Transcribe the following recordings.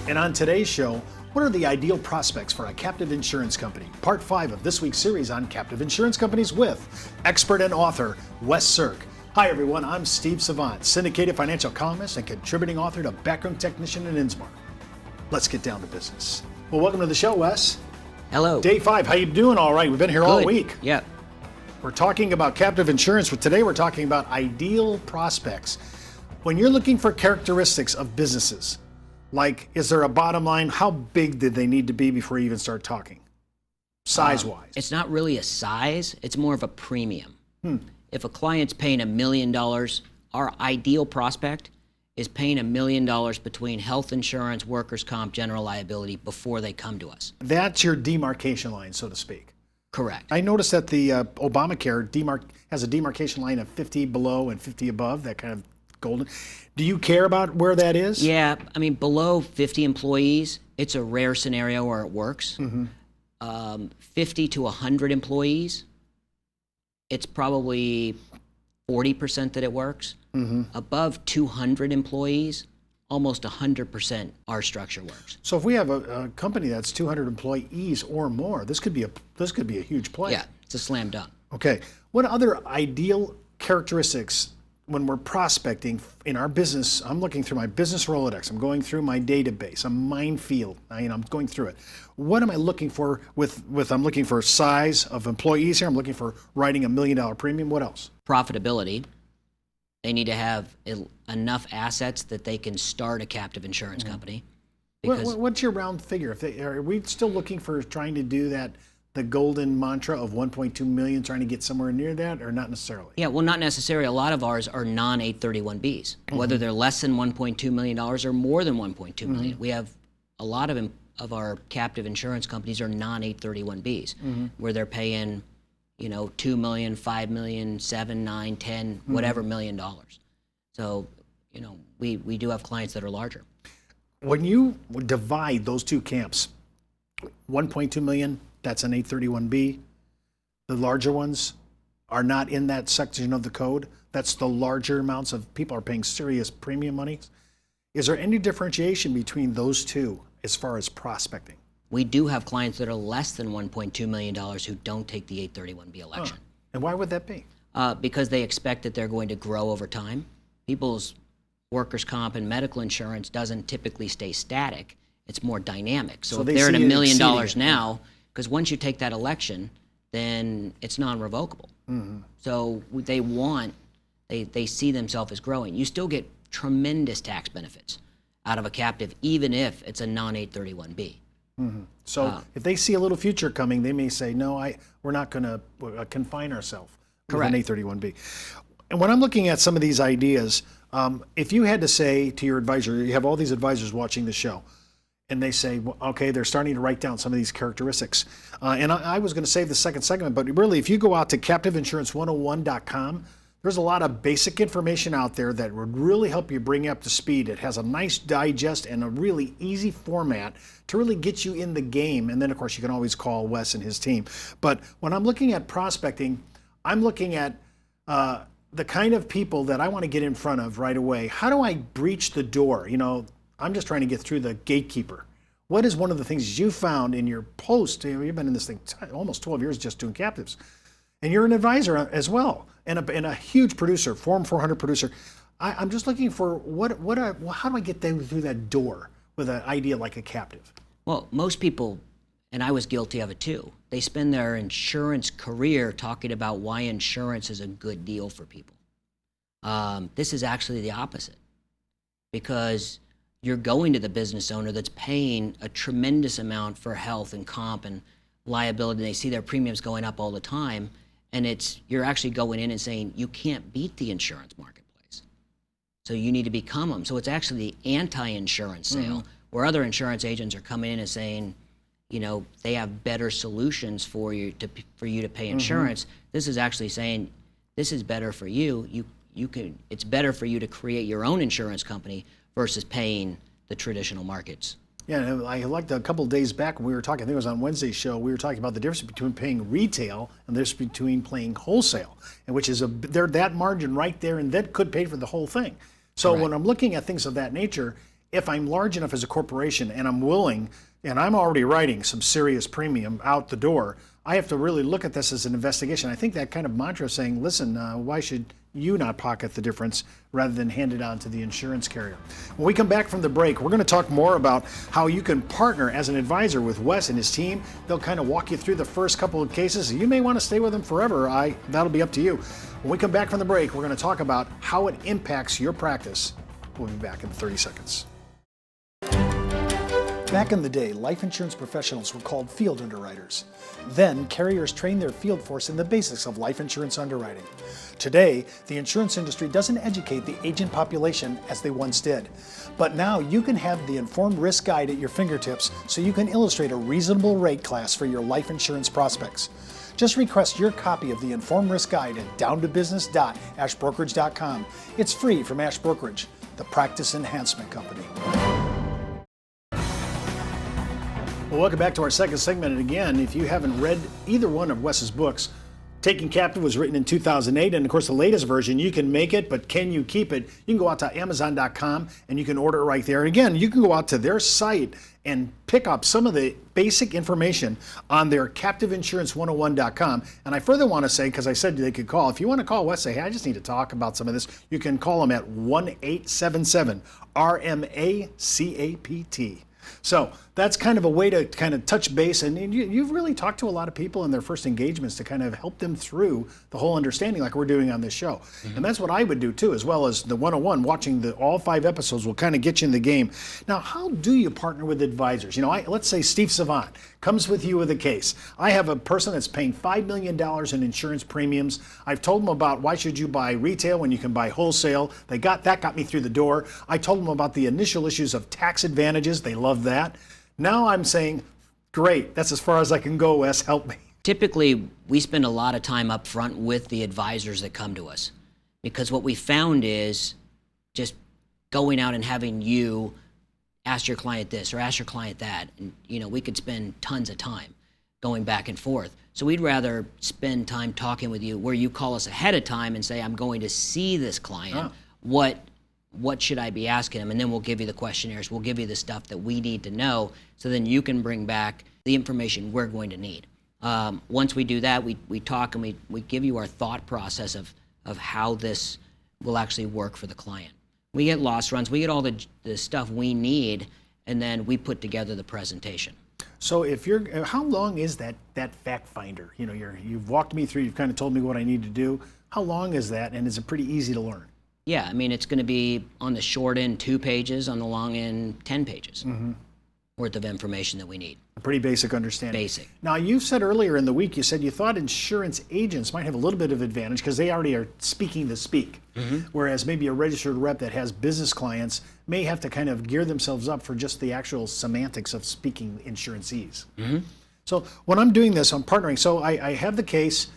And on today's show, what are the ideal prospects for a captive insurance company? Part 5 of this week's series on captive insurance companies with expert and author Wes Sirk. Hi everyone, I'm Steve Savant, syndicated financial columnist and contributing author to Backroom Technician in Innsmouth. Let's get down to business. Well, welcome to the show, Wes. Hello. Day 5, how you doing? All right, we've been here all week. Yeah. We're talking about captive insurance, but today we're talking about ideal prospects. When you're looking for characteristics of businesses, like, is there a bottom line? How big did they need to be before you even start talking, size-wise? It's not really a size. It's more of a premium. If a client's paying $1 million, our ideal prospect is paying $1 million between health insurance, workers' comp, general liability before they come to us. That's your demarcation line, so to speak. Correct. I noticed that the Obamacare has a demarcation line of 50 below and 50 above, that kind of golden. Do you care about where that is? Yeah, I mean, below 50 employees, it's a rare scenario where it works. 50 to 100 employees, it's probably 40% that it works. Above 200 employees, almost 100% our structure works. So if we have a company that's 200 employees or more, this could be a huge play. Yeah, it's a slam dunk. Okay. What other ideal characteristics when we're prospecting in our business? I'm looking through my business Rolodex. I'm going through my database. I'm minefield. I'm going through it. What am I looking for I'm looking for size of employees here. I'm looking for writing $1 million premium. What else? Profitability. They need to have enough assets that they can start a captive insurance company. What's your round figure? Are we still looking for trying to do that, the golden mantra of 1.2 million, trying to get somewhere near that, or not necessarily? Yeah, well, not necessarily. A lot of ours are non-831Bs, whether they're less than $1.2 million or more than $1.2 million. We have a lot of our captive insurance companies are non-831Bs, where they're paying, $2 million, $5 million, $7, $9, $10, whatever $1 million. So, we do have clients that are larger. When you divide those two camps, 1.2 million, that's an 831B. The larger ones are not in that section of the code. That's the larger amounts of people are paying serious premium monies. Is there any differentiation between those two as far as prospecting? We do have clients that are less than $1.2 million who don't take the 831B election. And why would that be? Because they expect that they're going to grow over time. People's workers' comp and medical insurance doesn't typically stay static. It's more dynamic. So if they're at $1 million now, because once you take that election, then it's non-revocable. So they see themselves as growing. You still get tremendous tax benefits out of a captive, even if it's a non-831B. So if they see a little future coming, they may say, no, we're not going to confine ourselves with an 831B. And when I'm looking at some of these ideas, if you had to say to your advisor, you have all these advisors watching the show, and they say, well, okay, they're starting to write down some of these characteristics. And I was going to save the second segment, but really, if you go out to captiveinsurance101.com, there's a lot of basic information out there that would really help you bring you up to speed. It has a nice digest and a really easy format to really get you in the game. And then, of course, you can always call Wes and his team. But when I'm looking at prospecting, I'm looking at the kind of people that I want to get in front of right away. How do I breach the door? I'm just trying to get through the gatekeeper. What is one of the things you found in your post? You've been in this thing almost 12 years just doing captives. And you're an advisor as well, and a huge producer, Form 400 producer. I'm just looking for how do I get them through that door with an idea like a captive? Well, most people, and I was guilty of it too, they spend their insurance career talking about why insurance is a good deal for people. This is actually the opposite, because you're going to the business owner that's paying a tremendous amount for health and comp and liability, and they see their premiums going up all the time, and you're actually going in and saying, you can't beat the insurance marketplace, so you need to become them. So it's actually the anti-insurance sale, where other insurance agents are coming in and saying, they have better solutions for you to pay insurance. This is actually saying, this is better for you. It's better for you to create your own insurance company versus paying the traditional markets. Yeah, I liked a couple of days back when we were talking, I think it was on Wednesday's show, we were talking about the difference between paying retail and the difference between paying wholesale, and which is that margin right there, and that could pay for the whole thing. So when I'm looking at things of that nature, if I'm large enough as a corporation and I'm willing, and I'm already writing some serious premium out the door, I have to really look at this as an investigation. I think that kind of mantra of saying, listen, why should you not pocket the difference rather than hand it on to the insurance carrier? When we come back from the break, we're going to talk more about how you can partner as an advisor with Wes and his team. They'll kind of walk you through the first couple of cases. You may want to stay with them forever. That'll be up to you. When we come back from the break, we're going to talk about how it impacts your practice. We'll be back in 30 seconds. Back in the day, life insurance professionals were called field underwriters. Then, carriers trained their field force in the basics of life insurance underwriting. Today, the insurance industry doesn't educate the agent population as they once did. But now you can have the Informed Risk Guide at your fingertips so you can illustrate a reasonable rate class for your life insurance prospects. Just request your copy of the Informed Risk Guide at downtobusiness.ashbrokerage.com. It's free from Ash Brokerage, the practice enhancement company. Well, welcome back to our second segment. And again, if you haven't read either one of Wes's books, Taking Captive was written in 2008, and of course the latest version, You Can Make It, but Can You Keep It? You can go out to Amazon.com and you can order it right there. And again, you can go out to their site and pick up some of the basic information on their CaptiveInsurance101.com. And I further want to say, because I said they could call, if you want to call Wes, say, hey, I just need to talk about some of this, you can call them at 1-877-RMACAPT. So that's kind of a way to kind of touch base, and you've really talked to a lot of people in their first engagements to kind of help them through the whole understanding like we're doing on this show. Mm-hmm. And that's what I would do too, as well as the 101, watching all 5 episodes will kind of get you in the game. Now, how do you partner with advisors? You know, let's say Steve Savant comes with you with a case. I have a person that's paying $5 million in insurance premiums. I've told them about why should you buy retail when you can buy wholesale. That got me through the door. I told them about the initial issues of tax advantages. They love that. Now I'm saying, great, that's as far as I can go, Wes, help me. Typically, we spend a lot of time up front with the advisors that come to us, because what we found is just going out and having you ask your client this or ask your client that, and we could spend tons of time going back and forth. So we'd rather spend time talking with you where you call us ahead of time and say, I'm going to see this client. What should I be asking them? And then we'll give you the questionnaires. We'll give you the stuff that we need to know, so then you can bring back the information we're going to need. Once we do that, we talk and we give you our thought process of how this will actually work for the client. We get loss runs. We get all the stuff we need, and then we put together the presentation. So how long is that fact finder? You've walked me through, you've kind of told me what I need to do. How long is that, and is it pretty easy to learn? Yeah, I mean, it's going to be on the short end 2 pages, on the long end 10 pages worth of information that we need. A pretty basic understanding. Basic. Now, you said earlier in the week, you said you thought insurance agents might have a little bit of advantage because they already are speaking the speak, whereas maybe a registered rep that has business clients may have to kind of gear themselves up for just the actual semantics of speaking insuranceese. So when I'm doing this, I'm partnering. So I have the case.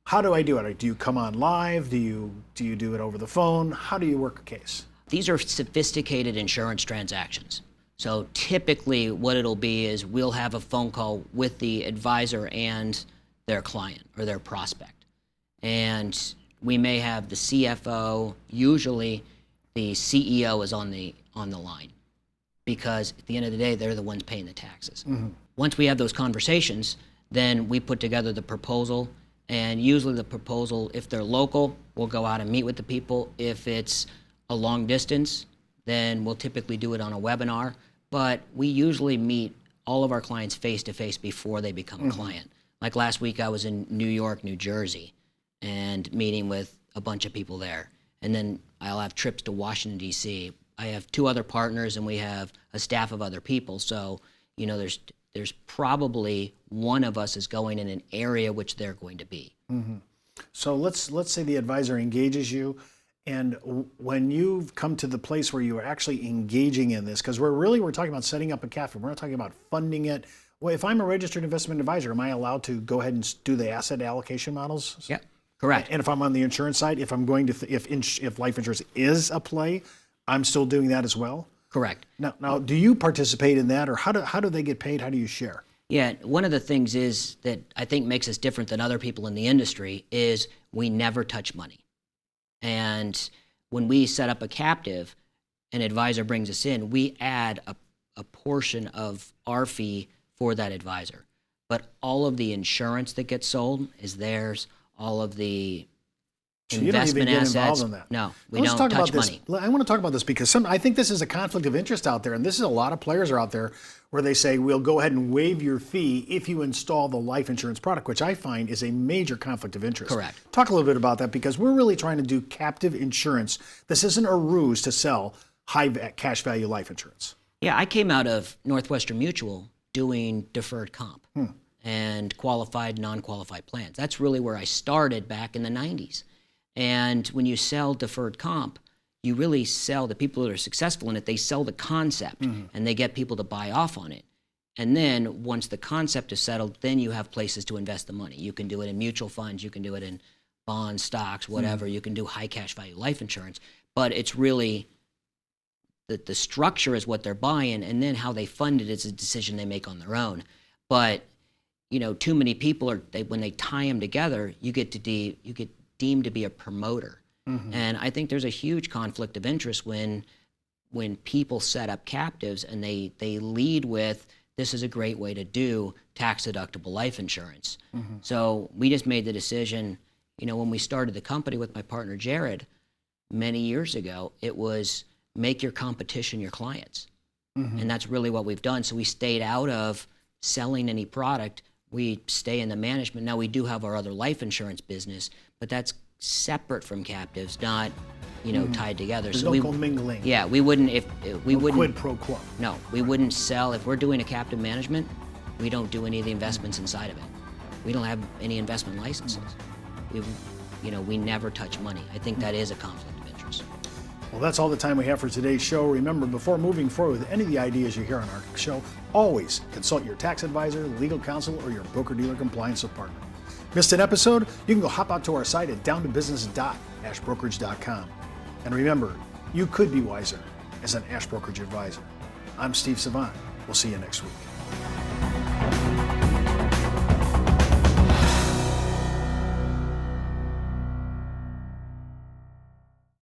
How do I do it? Do you come on live? Do you do it over the phone? How do you work a case? These are sophisticated insurance transactions. So typically what it'll be is we'll have a phone call with the advisor and their client or their prospect. And we may have the CFO, usually the CEO is on the line, because at the end of the day, they're the ones paying the taxes. Once we have those conversations, then we put together the proposal. And usually the proposal, if they're local, we'll go out and meet with the people. If it's a long distance, then we'll typically do it on a webinar. But we usually meet all of our clients face-to-face before they become a client. Like last week, I was in New York, New Jersey, and meeting with a bunch of people there. And then I'll have trips to Washington, D.C. I have 2 other partners, and we have a staff of other people. So, there's probably one of us is going in an area which they're going to be. So let's say the advisor engages you, and when you've come to the place where you are actually engaging in this, because we're talking about setting up a cafe, we're not talking about funding it. Well, if I'm a registered investment advisor, am I allowed to go ahead and do the asset allocation models? Yeah, correct. And if I'm on the insurance side, if I'm going to, if life insurance is a play, I'm still doing that as well? Correct. Now, do you participate in that, or how do they get paid? How do you share? Yeah, one of the things is that I think makes us different than other people in the industry is we never touch money. And when we set up a captive, an advisor brings us in, we add a portion of our fee for that advisor. But all of the insurance that gets sold is theirs. All of the so you don't even investment get assets. involved in that. No, we Let's don't talk touch about this. money. I want to talk about this because I think this is a conflict of interest out there, and this is a lot of players are out there where they say we'll go ahead and waive your fee if you install the life insurance product, which I find is a major conflict of interest. Correct. Talk a little bit about that because we're really trying to do captive insurance. This isn't a ruse to sell high cash value life insurance. Yeah, I came out of Northwestern Mutual doing deferred comp and qualified, non-qualified plans. That's really where I started back in the 90s. And when you sell deferred comp, you really sell the people that are successful in it, they sell the concept and they get people to buy off on it. And then once the concept is settled, then you have places to invest the money. You can do it in mutual funds, you can do it in bonds, stocks, whatever. You can do high cash value life insurance. But it's really the structure is what they're buying, and then how they fund it is a decision they make on their own. But too many people when they tie them together, you get deemed to be a promoter. And I think there's a huge conflict of interest when people set up captives and they lead with, this is a great way to do tax deductible life insurance. So we just made the decision, when we started the company with my partner Jared many years ago, it was make your competition your clients. And that's really what we've done. So we stayed out of selling any product. We stay in the management. Now we do have our other life insurance business, but that's separate from captives, not tied together. There's so no commingling. Yeah, we wouldn't we wouldn't quid pro quo. No, we wouldn't sell if we're doing a captive management. We don't do any of the investments inside of it. We don't have any investment licenses. We never touch money. I think that is a conflict of interest. Well, that's all the time we have for today's show. Remember, before moving forward with any of the ideas you hear on our show, always consult your tax advisor, legal counsel, or your broker-dealer compliance department. Missed an episode? You can go hop out to our site at downtobusiness.ashbrokerage.com. And remember, you could be wiser as an Ash Brokerage advisor. I'm Steve Savant. We'll see you next week.